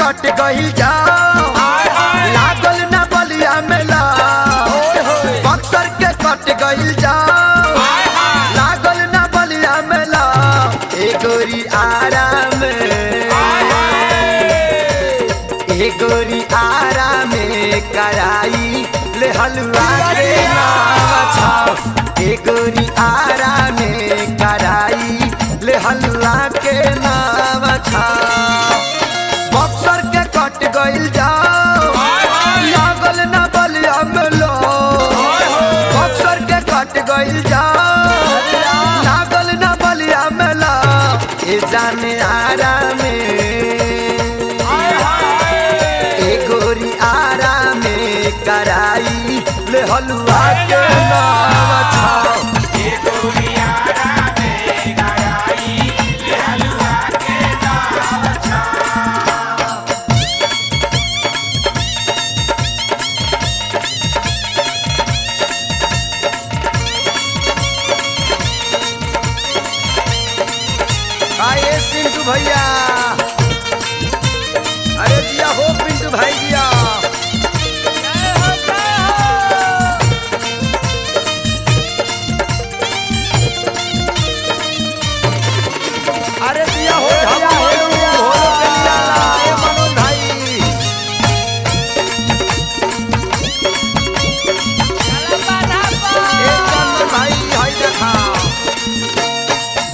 कट गइल जाओ लागल ना बलिया मेला बक्सर के कट गइल जाओ लागल ना बलिया मेला ए गोरी आराम ए गोरी आराम कराई ले हलवा के नाम छाओ ए गोरी आराम कराई ले हलवा के नाम छाओ बक्सर के कट गइल जाओ लागल ना बलिया मेला बक्सर के कट गइल जाओ लागल ना बलिया मेला ए जाने आराम ए गोरी आराम कराई ले हलवा के नाम छाओ ए गोरी आराम कराई ले हलवा के नाम छाओ। आए पिंटू भैया अरे दिया हो पिंटू भाई दिया अरे दिया हो मनोज भाई भाई हाय देखा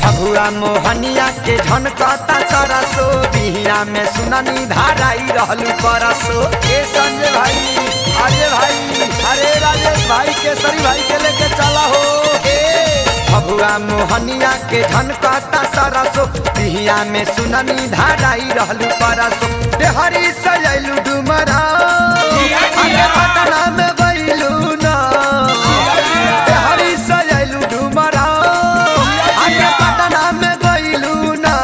भगुआ मोहनिया के झनकता सरसो बिहिया में सुननी धाराई रहलू परसो ए संजय भाई अजय भाई अरे राजेश भाई केसरी भाई के लेके चला हो भगुआ मोहनिया के झनकता सरसो बिहिया में सुननी धाराई रहलू परसो देहरी सजैलू डुमरा आगे पटना में गइलू ना देहरी सजैलू डुमरा आगे पटना में गइलू ना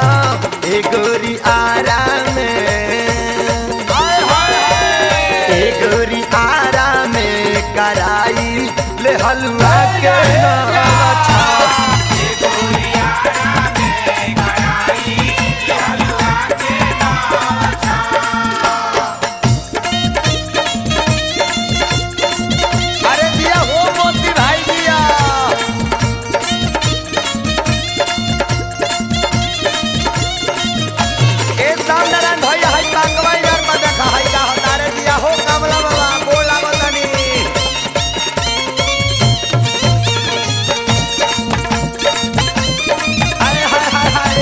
ए गोरी आराम ए गोरी आराम कराई ले हलवा के नाम छाओ ए गोरी आराम कराई ले हलवा के नाम छाओ। अरे दिया हो मोती भाई दिया ए सामनारायण भैया हाय कांगवा यार में देखा हाय का हतारे दिया हो कमला बाबा बोला बतानी हाय हाय हाय हाय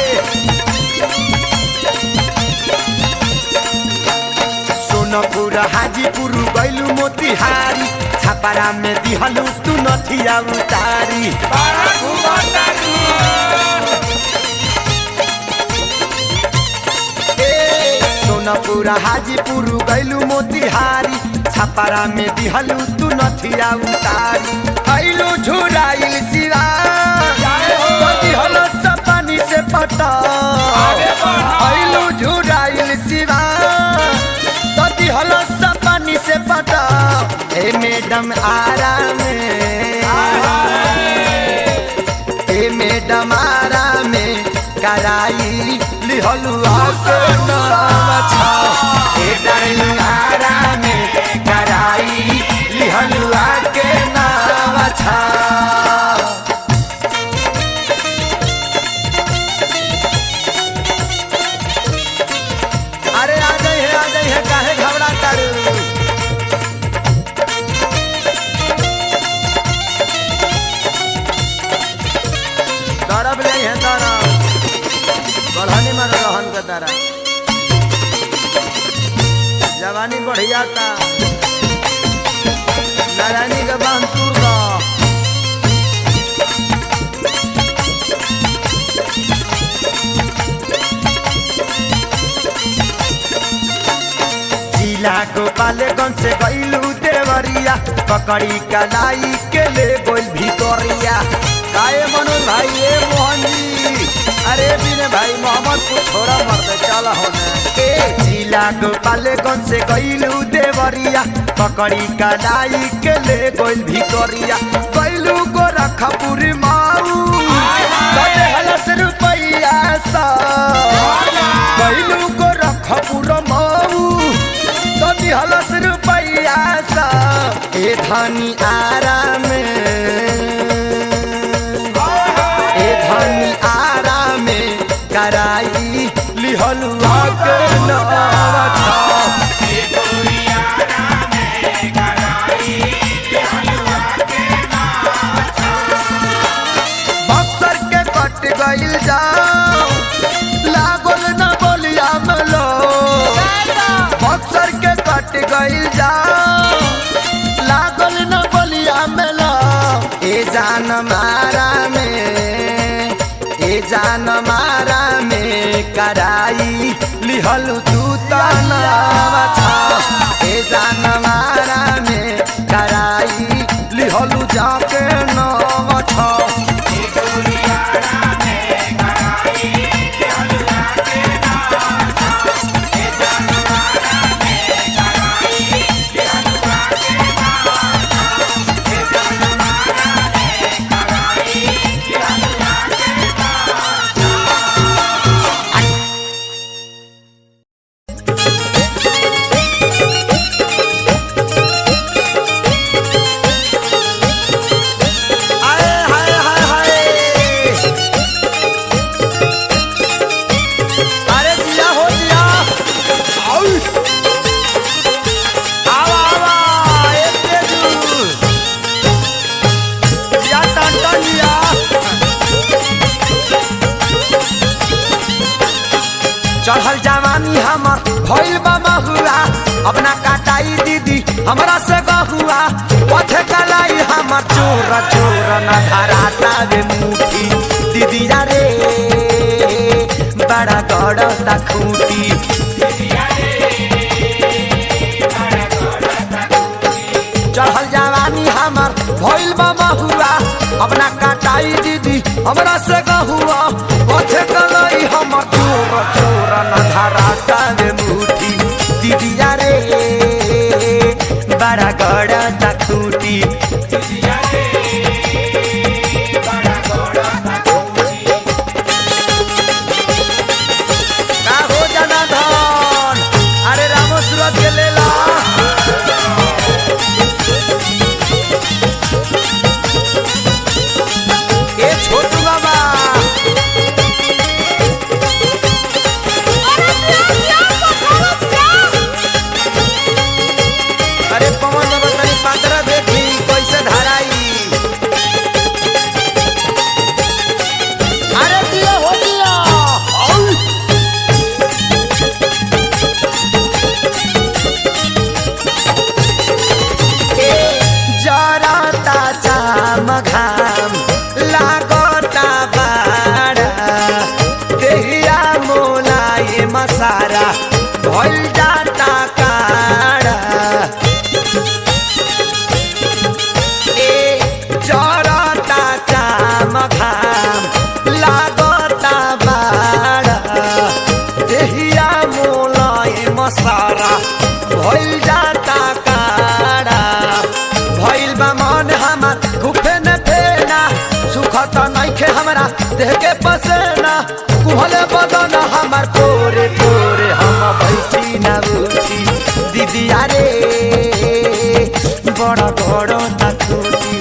सोनपुर हाजीपुर गइलू मोतिहारी छापारा में दिहलू तू नथिया उतारी सोनपुर हाजीपुर गइलू मोतिहारी छापारा में दिहलू तू नथिया उतारी आइलू झुराइल सिरा दिहलो पानी से पटा आइलू झुराइल सिरा दिहलो पानी से पटा ए मैडम आराम ए मैडम आराम कराई लिहलुआ के नाम छाओ ए डार्लिंग आराम कराई लिहलुआ के नाम छाओ। अरे आ जाई है काहे घबरा तारू दरब ले है दरब बढ़ानी में रहन के तारा जवानी बढ़िया था नारायणी के बांध तूर का जिला गोपालगंज से गइलू देवरिया पकड़ी कलाई के ले गोल भितरिया काए मनोज भाई ए मोहन जी अरे बिने भाई मोहम्मद को छोड़ा मर दे चला होने ए जिला गोपालगंज से गइलू देवरिया पकड़ी कलाई के ले गोल भितरिया गइलू गोरखपुर माऊ कटे हलस रुपैया सा गइलू गोरखपुर माऊ धनी आराम ए धनी आराम कराई लिहलुआ के नवा छा बक्सर के कट गइल जाओ लागल न बोलिया मलो बक्सर के कट गइल जाओ लागल न बोलिया मलो ए जान मारा में कराई लिहलु तू तनावा छा ए जान मारा में कराई लिहलु जाके नवा छा चढ़ल जवानी हमर भइल बा महुआ अपना काटाई दीदी हमरा से गहुआ पथे कलाई हमर चोर चोर न धराता रे मुठी दीदी रे बड़ा गड़ता खूटी चढ़ल जवानी हमर भइल बा महुआ अपना काटाई दीदी हमरा से गहुआ पथे कलाई हमर चोर चोर न धराता रे मुठी दीदी रे बड़ा गड़ता खूटी का हो जाना धन अरे रामो सूरत के लेला ए छोटू बाबा अरे पवन बाबा तनी पात्र देखी कैसे धराई अरे दिया हो दिया जराता चाम घाम लागता बाड़ा देहिया मोलाए मसारा भइल जाता काड़ा जराता चाम घाम लागता बाड़ा देहिया मोलाए मसारा भइल जाता काड़ा भइल बा मन हमर घुफे न फेना सुखत नइखे हमरा देह के पसेना कुहले बदन हमर तोरे तोरे हम बैठी ना उठी दीदी रे बड़ा बड़ा तकूटी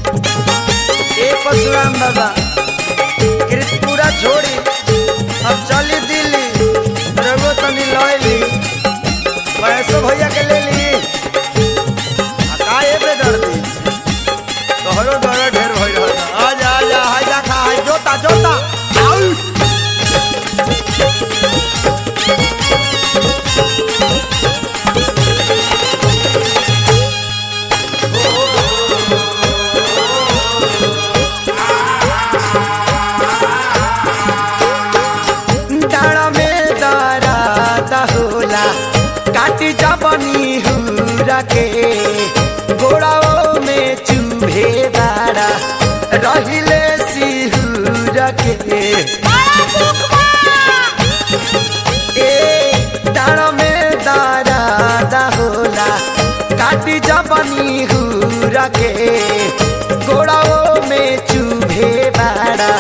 ए परशुराम बाबा कृतपुरा छोड़ी अब चली दिल्ली रघु तनी लैली वैसो भैया के ले ली काहे पे दर्दी तोहरो दर्द ढेर भइल रहता आजा आजा आजा खा जोता जोता आउ डाड़ा में दर्द होला काटी जबनी हुरा के गोड़ाओ में चूहे बाड़ा रहिले सिहुर के ए डाड़ा में दर्द होला काटी जबनी हुरा के गोड़ाओ में चूहे बाड़ा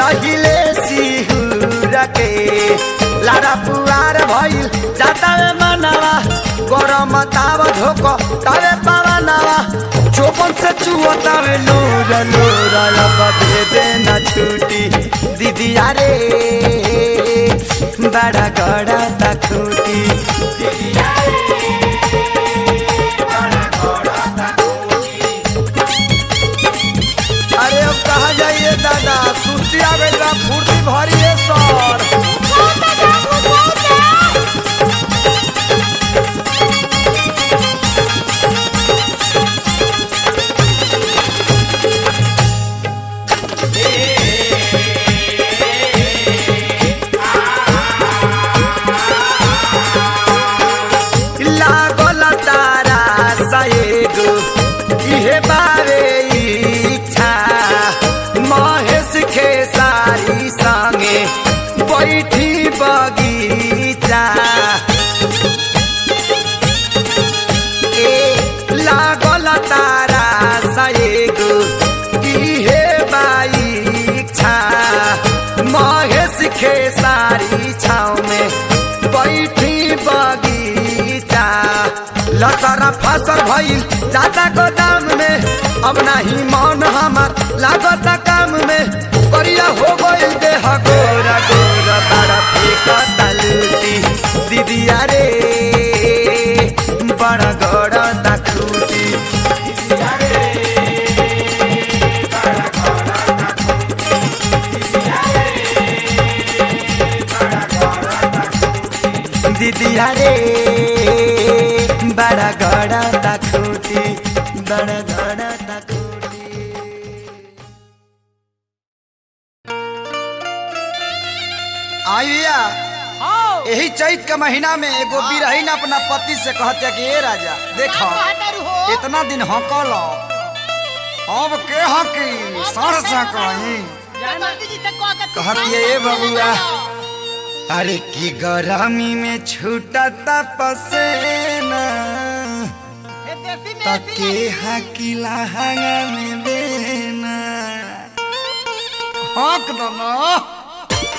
रहिले सिहुर हुरा के लारा पुआर भइल जाता रे मनवा गरम ताव धोको तावे पावनवा चोपन से चुवता रे लोरा लोरा अब दे देना छुट्टी दीदी अरे बड़ा गड़ा ता खूटी अरे अब कहाँ जाइए दादा सुस्ती आ गई बा फुर्ती भरी है सर लागल तारा सएगो इहे बारे इच्छा महेश खेसारी संगे बैठी बगीचा ए लागल तारा सएगो इहे बाइच्छा महेश खेसारी छाव में बैठी बगीचा लसरा फसल भइल जाता गोदाम में अब नहीं मन हमार लागत काम में करिया हो गइल देह गोरा गोरा बड़ा फेंकता लूटी दीदी अरे बड़ा गोरा ता खूटी दीदी अरे बड़ा गड़ा ता खूटी बड़ा गड़ा ता खूटी आइया यही चैत के महीना में एगो बिरहीन अपना पति से कहते कि ए राजा देखो इतना दिन हकल अब के हकी सर से कहीं कहती ए बबुआ अरे की गरमी में छूटता पसेना तके हकीला हंगा में बेना हक दो ना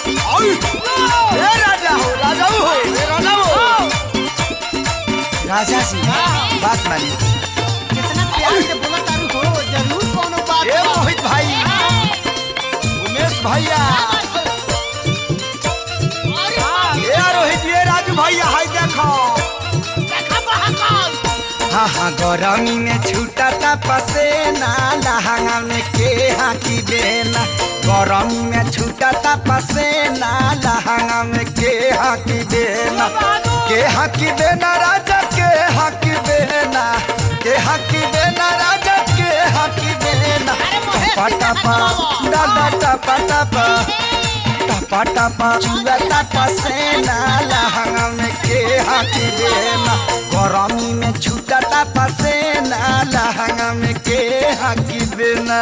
ए राजा हो राजा हो ए राजा हो राजा जी बात मानी कितना प्यार से बोला तारू हो जरूर कोनो बात ए मोहित भाई उमेश भैया रोहित ये राजू भैया हाय देखो हाँ हाँ गरमी में छूटता पसेना लहंगा में के हाकी देना गरमी में छूटता पसेना लहंगा में के हाकी देना राजा के हाकी देना के हाकी देना राजा के हाकी देना टपा दादा टपा टपा टपा चुआता पसेना लहंगा में के हाकी देना गरमी में छूटता पसेना लहंगा में के हाकी देना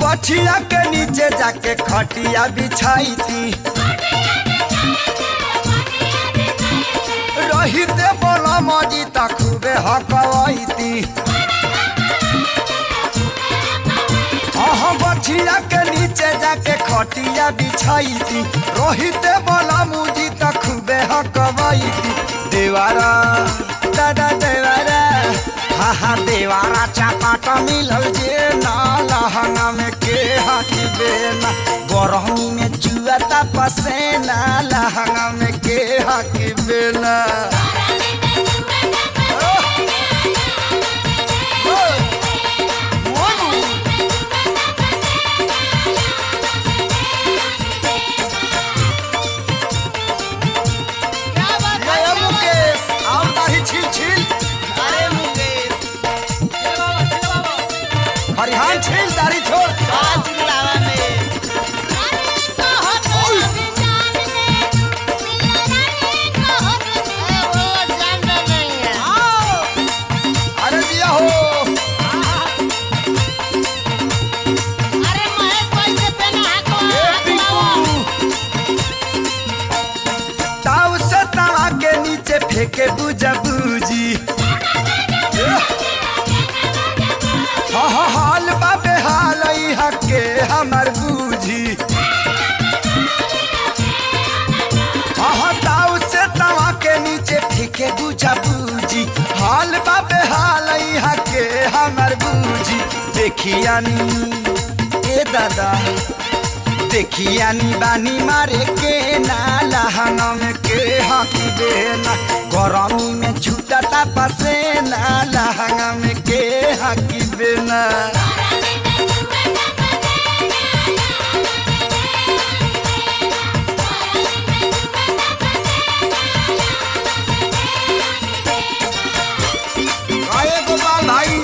बछिया के नीचे जाके खटिया बिछाई थी रही ते बोला मजी तक खूबे हकवाई थी बछिया के नीचे जाके खटिया बिछाई थी रही ते बोला मुजी तक खूबे हकवाई थी देवारा दादा देवारा हाँ देवारा चापाट मिलल जे ना लहंगा में के हाथी बेना गरमी में चुआता पसेना लहंगा में के हाथी बेना फेंके बुझा बूजी। हाल बाबे हाल हके हमार बूझी। ताऊ से तवा के नीचे फेंके बुझा बूजी। हाल बाबे हाल हके हमार बूझी। देखियानी ए दादा देखियानी बानी मारे के नाला हंगम के हाकी देना। गरमी में छूटा पसे नाला हंगम के हाकी देना। गोपाल भाई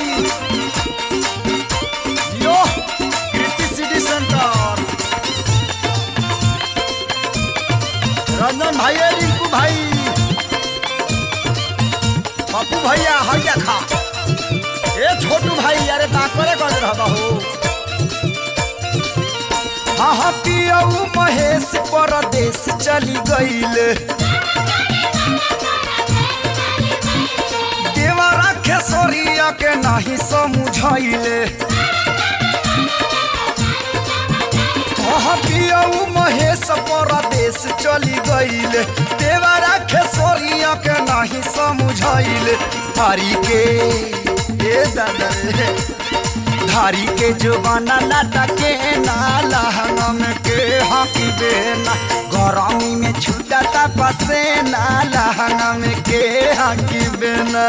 यो कृति सिटी सेंटर रंजन भाई रिंकू भाई पप्पू भैया हरिया खा ए छोटू भाई अरे ताकरे कर रहा हो। हाँ पियऊ महेश परदेश चली गईले। देवरा खेसरिया के नहीं समझाइले। पियऊ महेश परदेश चली गईले। देवरा खेसरिया के नहीं समझाइले। धारी के ए दादा धारी के जुबाना लाटा के नाला हंगम के हाकी बेना। गरमी में छूटा पसे नाला हंगम के हाकी बेना।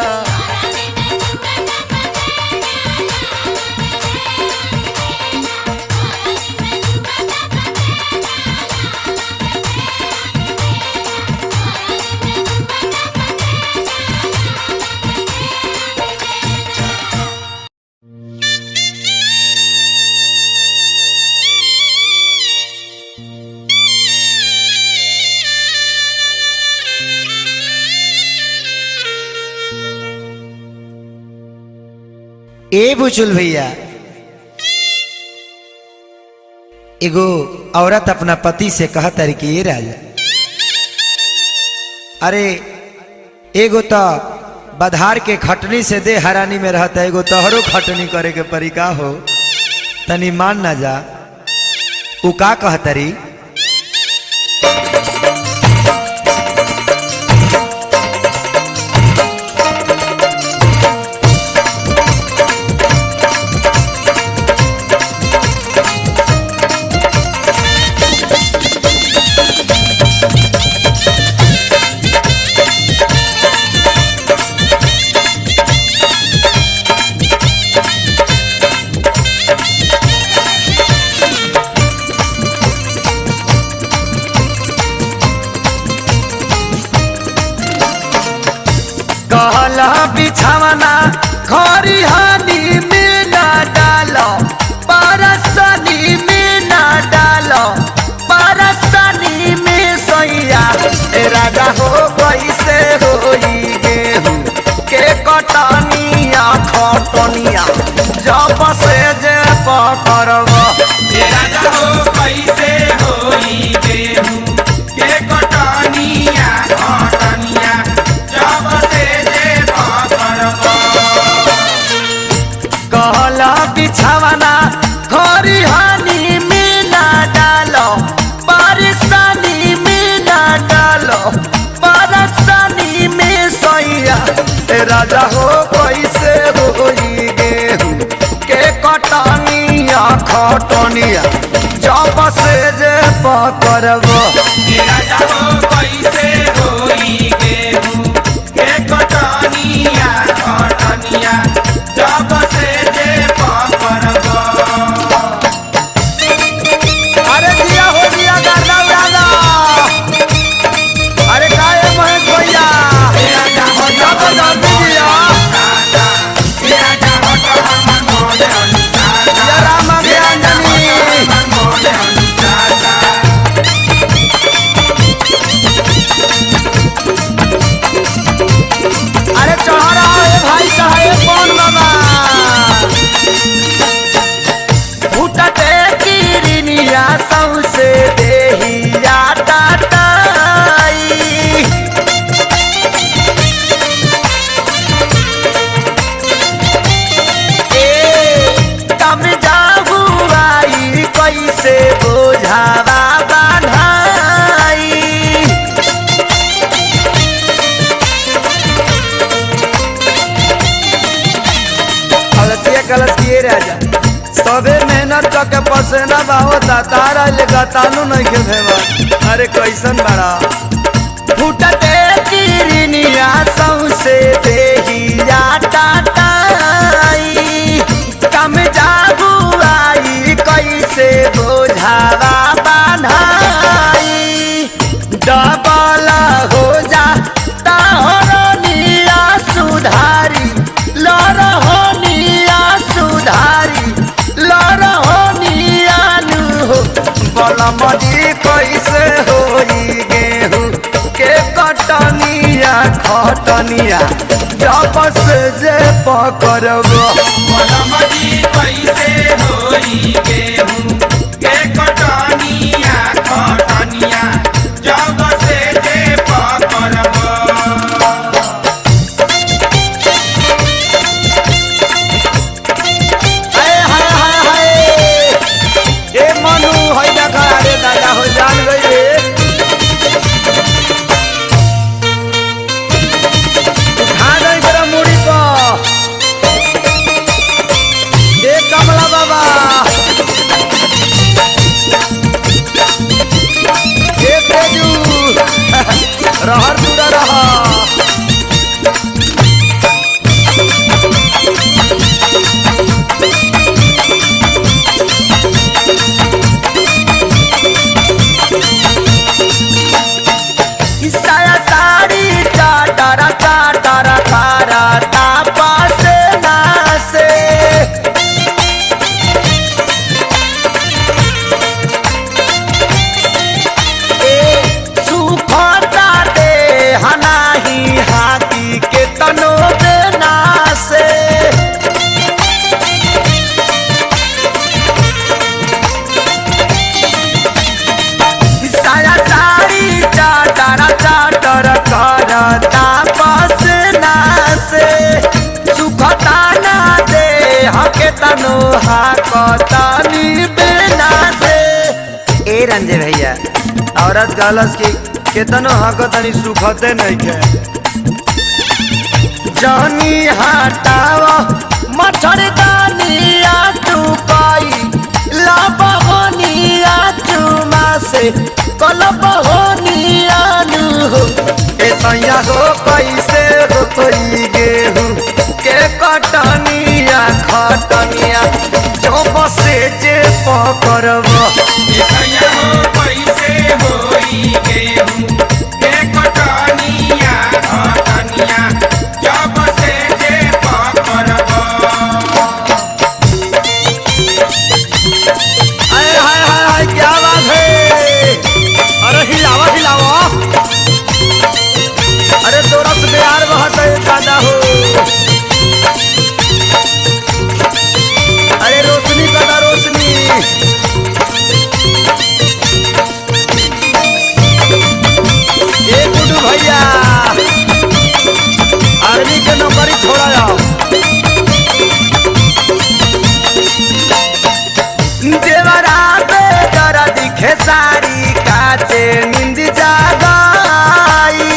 ए बुचुल भैया एगो औरत अपना पति से कहता रही कि ये राजा अरे एगो तो बधार के खटनी से दे हरानी में रहता, एगो तोहरो खटनी करे के परिका हो तनी मान ना जा। उ का कहता रही बिछावना खरी हानी में ना डालो, परसनी में ना डालो, परसनी में सैया राजा हो कैसे होई गेहूं के कटनिया खटनिया जब से जे पकड़ब राजा हो कैसे होई गेहूं के कटनिया खटनिया जब से कहला बिछावना खरी हानी में ना डालो, परेशानी में ना डालो, परेशानी में सैया राजा हो कैसे होई गेहूं के कटनिया खटनिया जब से जे पकड़ब राजा हो कैसे होई गेहूं के कटनिया खटनिया जब से जे पकड़ब। अरे दिया हो दिया गाना उड़ाना, अरे काहे महेश भैया राजा हो जब जल्दी दिया राजा हो तो हमर मोले अनुसार या राम ज्ञानी हमर मोले अनुसार पसेना बाहोता तारा लेगा तानू नहीं के भेवा अरे कैसन बड़ा फूटते किरनिया सौसे देहिया टाटाई कम जाबू आई कैसे बोझावा बान्हाई डबल हो जा ताहरनिया सुधारी लरहनिया सुधारी लरहनिया नु हो बलमदी कैसे होई गेहूं के कटनिया खटनिया जब से जे पकड़बो बलमदी कैसे होई गेहूं के कटनिया खटनिया जब से जे पकड़बो हाय हाय हाय हाय ए मनु होई देखा रे दादा हो जान गई रे उठा नहीं करा मुड़ी पर ए कमला बाबा ए तेजू रहर पूरा रहा साया साड़ी टाटा टाटा तारा तापा से नासे सुखता दे हनाही हाथी के तनो देना से साया साड़ी चाटर चाटर करता पसना से सुखता ना दे हके तनो हाकतानी बिना से ए रंजे भैया औरत गलस की केतनो हाकतानी सुखते नहीं के जानी हटावा मच्छरदानिया तू पाई लाबहनिया चुमा से कलबहनिया नु हो ए सैया हो कैसे होई गेहूं के कटनिया खटनिया जो बसे जे पकड़बो इसया हो कैसे होई गेहूं के कटनिया खटनिया जब से जे पकड़बो हाय हाय हाय हाय क्या बात है अरे हिलावा हिलावा अरे तो रस बिहार बहुत है दादा हो अरे रोशनी कदा रोशनी ए गुड्डू भैया आर्मी के नौकरी छोड़ा जाओ देवरा बेदरा दिखे साड़ी काचे नींद जागाई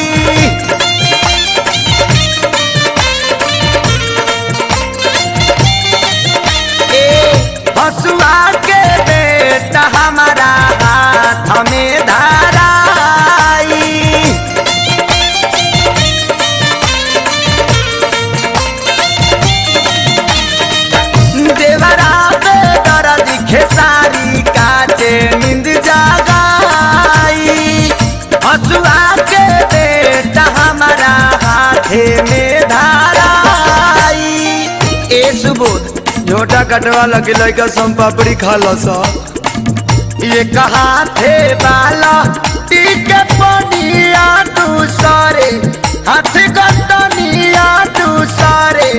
हसुआ के बेटा हमारा हाथ में धराई देवरा बेदरा दिखे सारी काचे नींद जागाई हसुआ के बेटा हमारा हाथे में धराई ए सुबोध झोटा कटवा लगे लड़का सम पापड़ी खा लो सा ये कहा थे बाला टीके पनिया दूसरे हाथ गटनिया दूसरे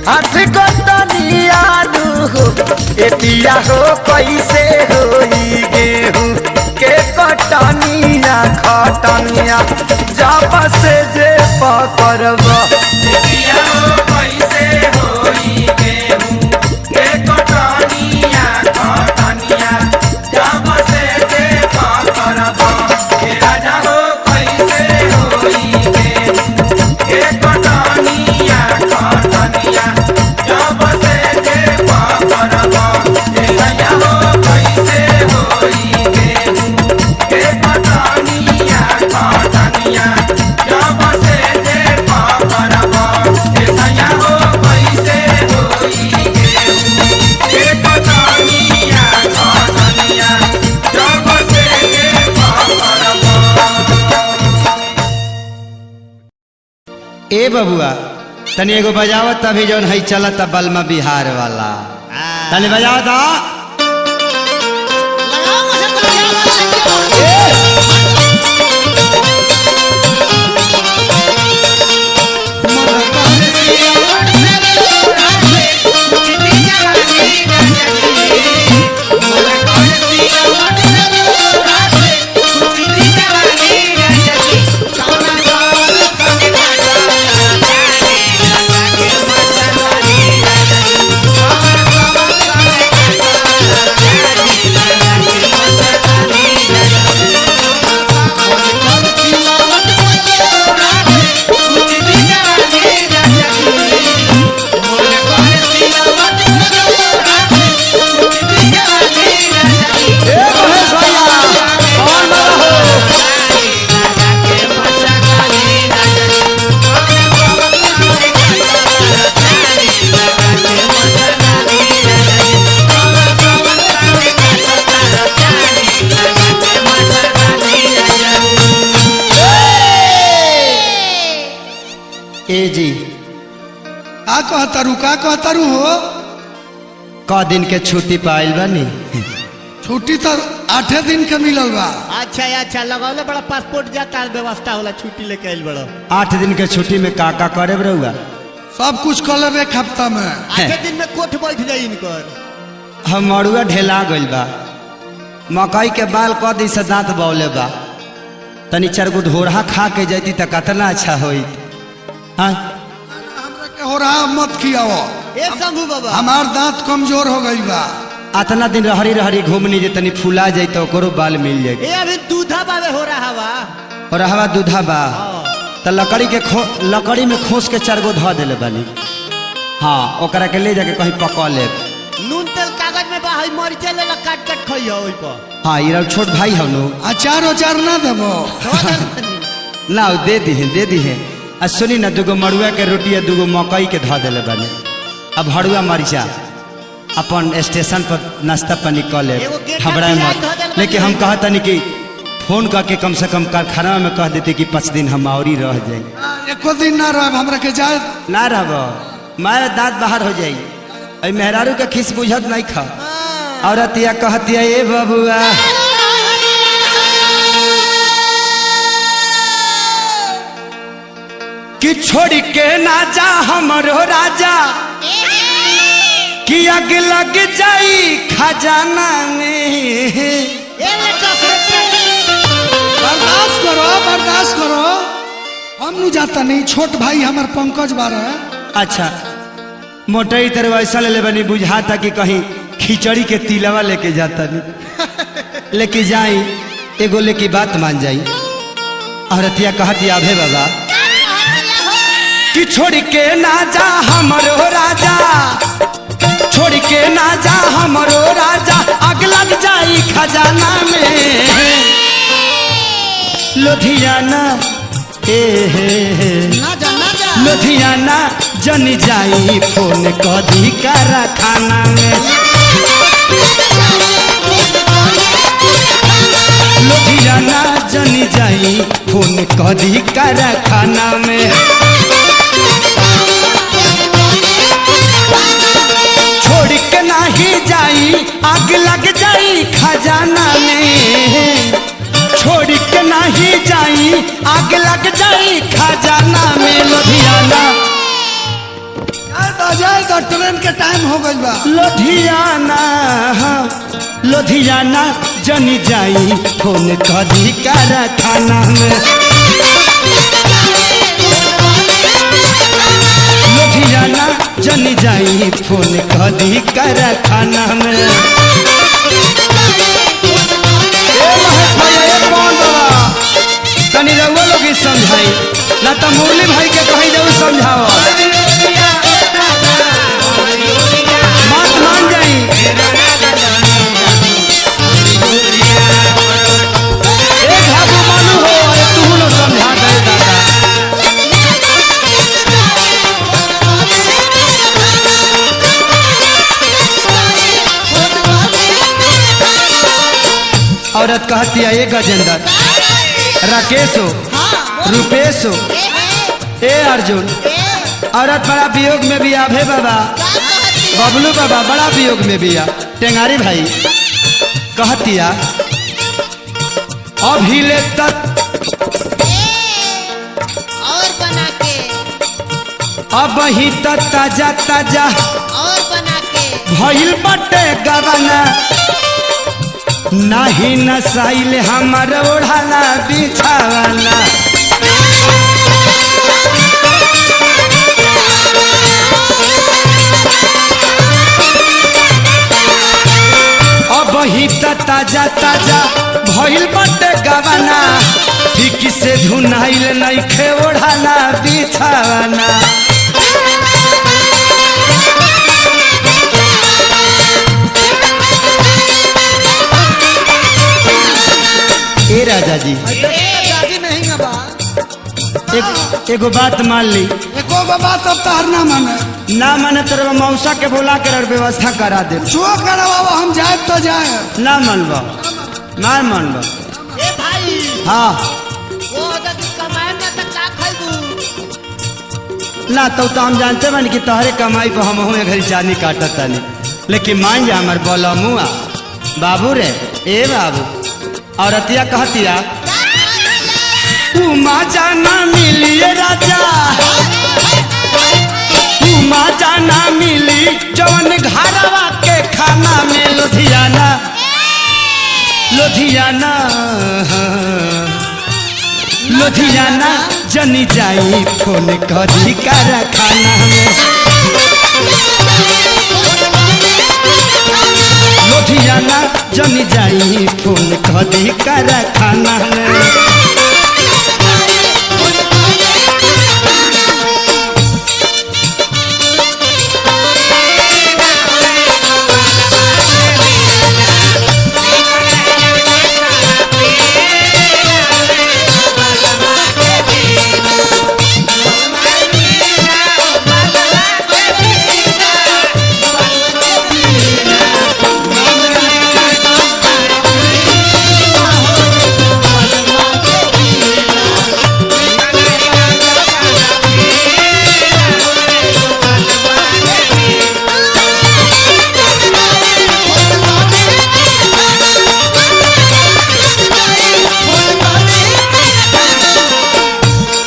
हाथ गटनिया दू एतिया हो कैसे होई गेहूं के कटनिया खटनिया जब से जे पकड़बो इसया हो कैसे होई गेहूं के कटनिया खटनिया जब से जे पकड़बो ए राजा हो कैसे होई गेहूं के कटनिया खटनिया जब से जे पकड़बो इसया हो कैसे ए बबुआ तनी एगो बजावत अभी जौन है चलत बलमा बिहार वाला तनी बजावत लगाओ मुझे तो ए जी का कहतारू हो क दिन के छुट्टी पाइल बानी छुट्टी तो 8 दिन के मिलल बा। अच्छा अच्छा लगौले बड़ा पासपोर्ट जाता व्यवस्था होला छुट्टी लेके आइल बड़ा 8 दिन के छुट्टी में का करे रहुआ सब कुछ कर लेबे एक हफ्ता में। 8 दिन में कोठ बैठ जाई इनकर हम मड़ुआ ढेला गइल बा मकई के बाल क दी से दांत बौले बा तनी 4 गो ढोरहा खा के जैती त कितना अच्छा होई। हाँ हमरा के हो रहा मत खियाओ ए शंभू बाबा हमार दांत कमजोर हो गई बा। अतना दिन रहरी रहरी घूमनी जे तनी फुला जाई तो ओकरो बाल मिल जाई ए अभी दूधा बाबे हो रहा बा और हवा दूधा बा त लकड़ी में खोस के 4 गो धो देले बानी। हाँ ओकरा के ले जाके कहीं पका ले नून तेल कागज में बा हई मरीचा ले काट काट खइयो ओइ पर हाँ ये छोट भाई हम लोग अचार ना देबो ना दे दी है आ सुनी ना 2 गो मड़ुआ के रोटी 2 गो मकई के धो देले बानी। अब हड़ुआ मरीचा अपन स्टेशन पर नाश्ता पानी कर ले एगो गेटा हमरा पियाज मत धो देले लेकिन हम कहतनी कि फोन करके कम से कम कारखाना में कह देते कि 5 दिन हम और ही रह जाई। एको दिन ना रह हमरा के जाए ना रहब मारे दांत बाहर हो जाई अई मेहरारू के खिस बुझत नहीं खा औरतिया कहतिया ए बबुआ कि छोड़ के ना जा हमरो राजा कि आग लग जाई खजाना में। बर्दाश्त करो हम नहीं जाता नहीं छोट भाई हमार पंकज बारे। अच्छा मोटई तरह ऐसा ले बनी बुझाता कि कहीं खिचड़ी के तिलवा लेके जाता नहीं लेके जाई एगो लेके बात मान जाई। औरतिया कहती आभे बाबा कि छोड़ के ना जा हमरो राजा छोड़ के ना जा हमरो राजा आग लग जाई खजाना में। लुधियाना लुधियाना जन जाई फोन कदी कारखाना में। लुधियाना जन जाई फोन कदी कारखाना में। छोड़ के नहीं जाई आग लग जाई खजाना में। छोड़ के नहीं जाई आग लग जाई खजाना में। लुधियाना ट्रेन के टाइम हो गई बा। लुधियाना जनी जाई फोन कदी कारखाना में। लुधियाना जनी जाई फोन कदी कारखाना में। तनी रउआ लोग समझाई ना तो मुरली भाई के कहीं जाऊ समझाओ बात मान जाई। एक हाथ मालू हो अरे तू लोग समझा दे दादा। औरत कहती है ये गजेंद्र राकेश हो रुपेश हो ए अर्जुन औरत बड़ा वियोग में भी आभे बाबा बबलू बाबा बड़ा वियोग में भी आ टेंगारी भाई कहतिया अभिले तक और बना के अब ही तक ताजा ताजा और बना के भइल बटे गवाना नाही नसाइल हमर ओढ़ाना बिछावाना अब ही ताजा ताजा भइल बटे गवाना ठीक से धुनाइल नइखे ओढ़ाना बिछावाना ए राजा जी दादी नहीं बा एगो बात मान ली एको गो बात अब तार ना माने ना माने तेरे मौसा के बोला कर व्यवस्था करा दे छो करवावा हम जाए तो जाए ना मनबा ना मनबा ए भाई हाँ वो जब कमाए ना तो का खाइबू ना तो हम जानते बन कि तोहरे कमाई पर हम घरी चानी काटत तानी लेकिन मान जा हमार बोला मुआ बाबू रे ए बाबू औरतिया कहतिया उमा जाना मिलिए राजा उमा जाना मिली जवन घरवा के खाना में लुधियाना लुधियाना लुधियाना जनी जाई फोन करी कारखाना में लुधियाना जनी जाई फोन करी कारखाना में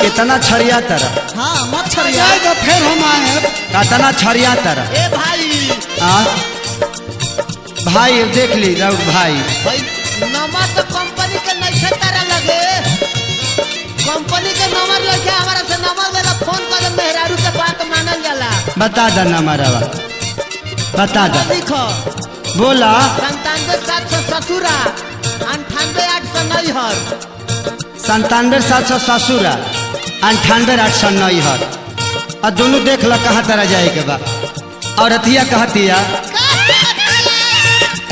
कितना छरिया तरह हां मत छड़िया तो फिर हम आए कितना छरिया तरह ए भाई भाई देख ली राउत भाई भाई नंबर तो कंपनी के नहीं तारा लगे कंपनी के नंबर लेके हमारा से नंबर देला फोन कर मेहरारू के बात मानल जाला बता दा ना मारा बता दा लिखो बोला 97,770 98,809 97,700 ससुरा 98,809 और दोनों देख ला कहाँ तरह जाए के बा और अथिया कहतिया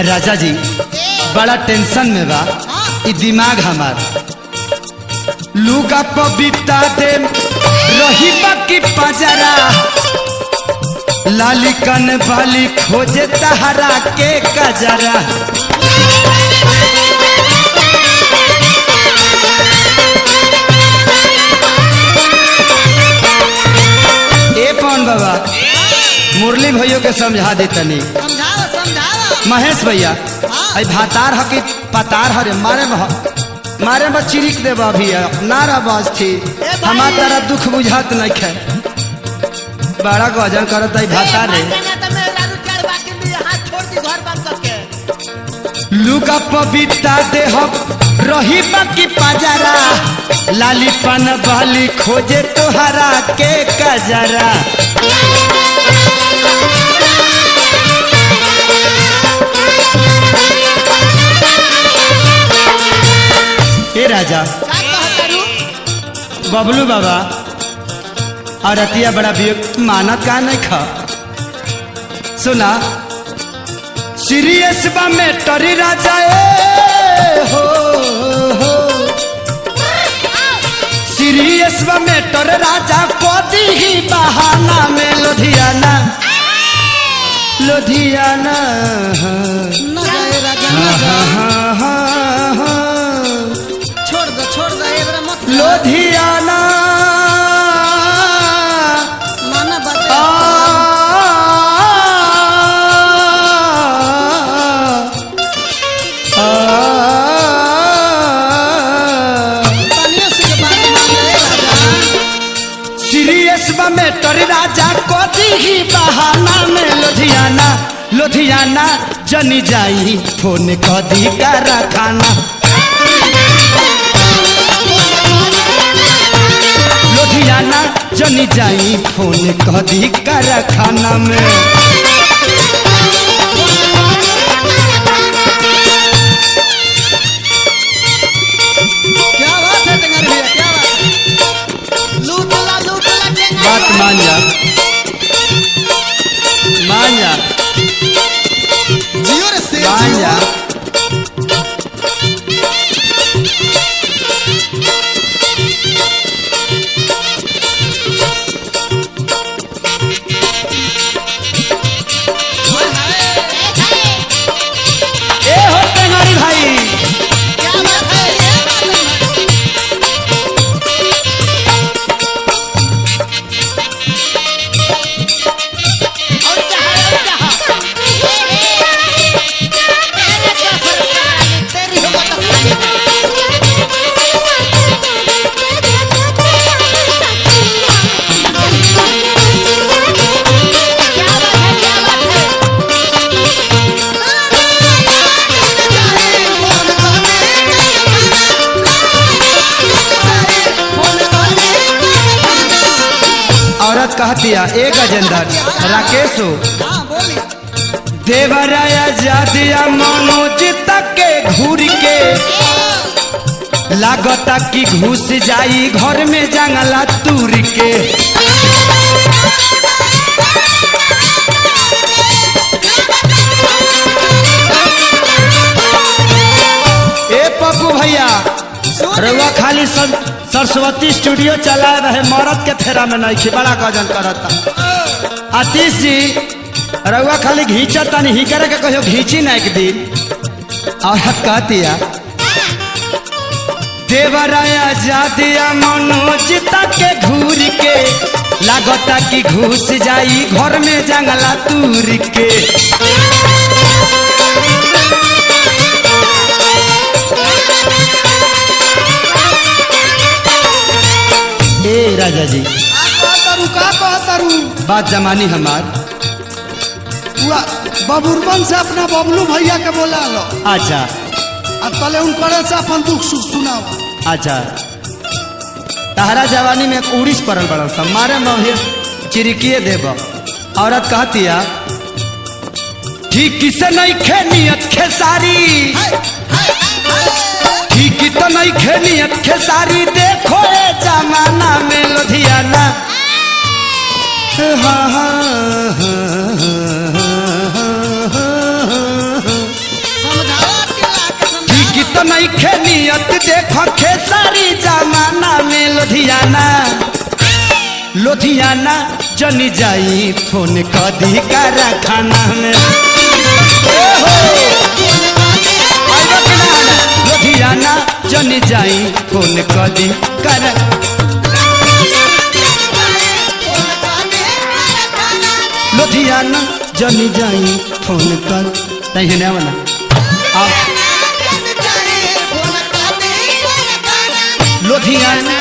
राजा जी बड़ा टेंशन में बा ई दिमाग हमार लुगा पबिता दे रही बाकी पजरा लाली कन वाली खोजे तहरा के कजरा ए पवन बाबा मुरली भैया के समझा दे तनी समझाओ समझाओ महेश भैया आई भातार हकी पतार हरे मारे में चिरिक दे अभी नारा बाज थी हमार तारा दुख बुझात नहीं खे बड़ा गजन करत आई भातार रे लुका पविता दे हम रही बाकी पजरा लाली पन बहली खोजे तोहरा के कजरा ए राजा बबलू बाबा और अतिया बड़ा भी माना का नहीं खा सुना सीरियस बा में टरी राजा हो सीरियस बा में टर राजा कोदी ही बहाना में लुधियाना लुधियाना न जाए राजा न जाए छोड़ दो एक बार मत लुधियाना सीरियस मैटर राजा को दी बहाना में लुधियाना लुधियाना जनी जाई फोन कदी कारखाना लुधियाना जनी जाई फोन कदी कारखाना में क्या बात है टेंगारी भैया, क्या बात है? लूटला टेंगारी। बात मान जा जियो रे शेर, मान जियो। जा ए हो टेंगारी भाई क्या बात है, ये बात है। और क्या है, और क्या है? तेरी होगा तो खाली। क्या बात है, क्या बात है? औरत कहतिया ए गजेंद्र राकेश हो हाँ, बोली। देवराया जादिया मनोज तक के घूर के लागता कि घुस जाई घर में जंगला तूर के ए पप्पू भैया रउआ खाली सरस्वती स्टूडियो चला रहे मरद के फेरा में नहीं बड़ा गजन करता आतीश जी रउआ खाली घींचता नहीं ही करे के कहो घींची ना एक दिन औरत कहतिया देवराया जादिया मनोज तक के घूर के लागता कि घुस जाई घर में जंगला तूर के ए राजा जी का कहतरू बात जमानी हमार बबुरबन से अपना बबलू भैया के बोला लो अच्छा आ तले उनकरे से अपन दुख सुख सुनाओ। अच्छा तहरा जवानी में एक उड़ीस पड़ल बड़ा सब मारे महे चिरकिए देब औरत कहतिया ठीक से नहीं खेनियत खेसारी ठीक तो नहीं खेनियत खेसारी देखो ए जमाना में लुधियाना हाँ हाँ ठीक तो नहीं खेनियत देखो खेसारी जमाना में लुधियाना लुधियाना जनी जाई फोन कदी कारखाना में लुधियाना जनी जाई फोन कदी कर लुधियाना जनी जाई फोन कर नहीं ना बना लुधियाना